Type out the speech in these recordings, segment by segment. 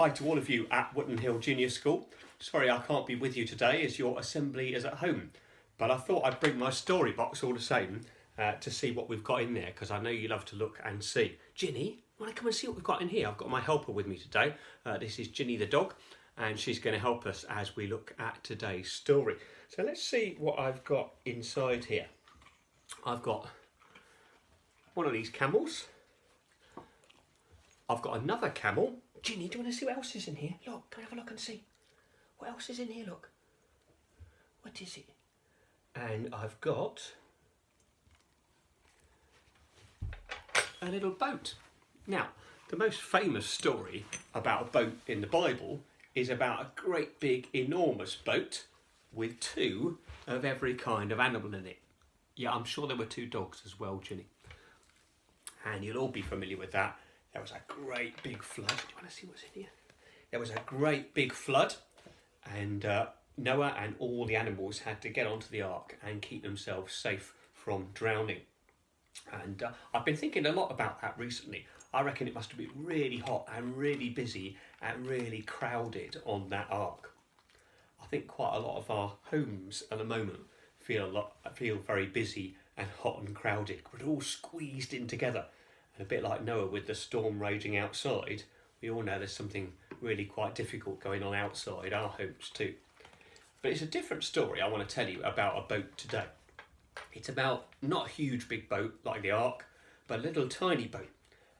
Hi to all of you at Wootton Hill Junior School. Sorry I can't be with you today as your assembly is at home, but I thought I'd bring my story box all the same to see what we've got in there, because I know you love to look and see. Ginny, want to come and see what we've got in here? I've got my helper with me today. This is Ginny the dog, and she's going to help us as we look at today's story. So let's see what I've got inside here. I've got one of these camels. I've got another camel. Ginny, do you want to see what else is in here? Look, come have a look and see. What else is in here, look? What is it? And I've got a little boat. Now, the most famous story about a boat in the Bible is about a great big enormous boat with two of every kind of animal in it. Yeah, I'm sure there were two dogs as well, Ginny. And you'll all be familiar with that. There was a great big flood. Do you want to see what's in here? There was a great big flood, and Noah and all the animals had to get onto the ark and keep themselves safe from drowning. And I've been thinking a lot about that recently. I reckon it must have been really hot and really busy and really crowded on that ark. I think quite a lot of our homes at the moment feel very busy and hot and crowded. We're all squeezed in together. A bit like Noah with the storm raging outside, we all know there's something really quite difficult going on outside our homes too. But it's a different story I want to tell you about a boat today. It's about not a huge big boat like the ark, but a little tiny boat.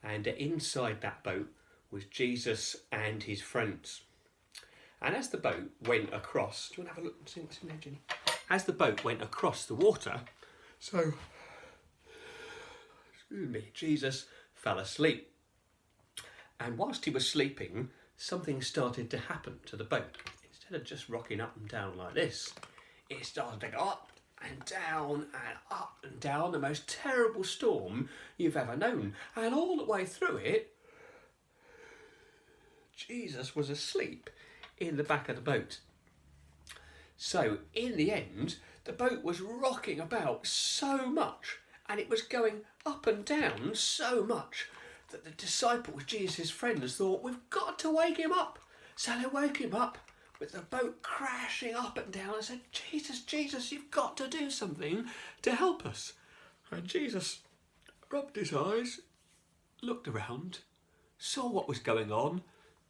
And inside that boat was Jesus and his friends. And as the boat went across, do you want to have a look and see what's in there, Ginny? As the boat went across the water, Jesus fell asleep. And whilst he was sleeping, something started to happen to the boat. Instead of just rocking up and down like this, it started to go up and down, the most terrible storm you've ever known. And all the way through it, Jesus was asleep in the back of the boat. So in the end, the boat was rocking about so much, and it was going up and down so much that the disciples, Jesus' friends, thought, we've got to wake him up. So they woke him up with the boat crashing up and down and said, Jesus, you've got to do something to help us. And Jesus rubbed his eyes, looked around, saw what was going on,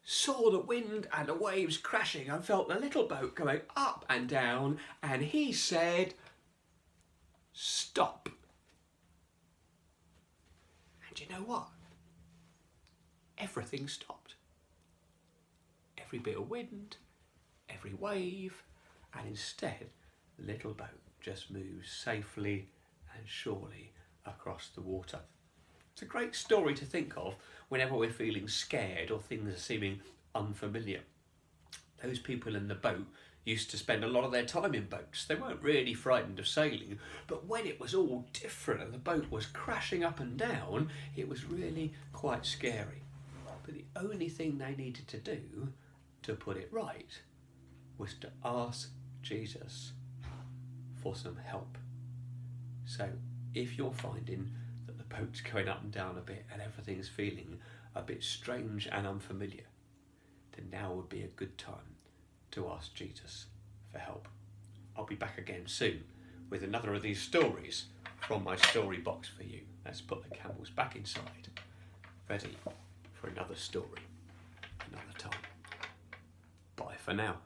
saw the wind and the waves crashing and felt the little boat going up and down, and he said, stop. And you know what? Everything stopped. Every bit of wind, every wave, and instead the little boat just moves safely and surely across the water. It's a great story to think of whenever we're feeling scared or things are seeming unfamiliar. Those people in the boat used to spend a lot of their time in boats. They weren't really frightened of sailing, but when it was all different and the boat was crashing up and down, it was really quite scary. But the only thing they needed to do to put it right was to ask Jesus for some help. So if you're finding that the boat's going up and down a bit and everything's feeling a bit strange and unfamiliar, then now would be a good time to ask Jesus for help. I'll be back again soon with another of these stories from my story box for you. Let's put the camels back inside, ready for another story, another time. Bye for now.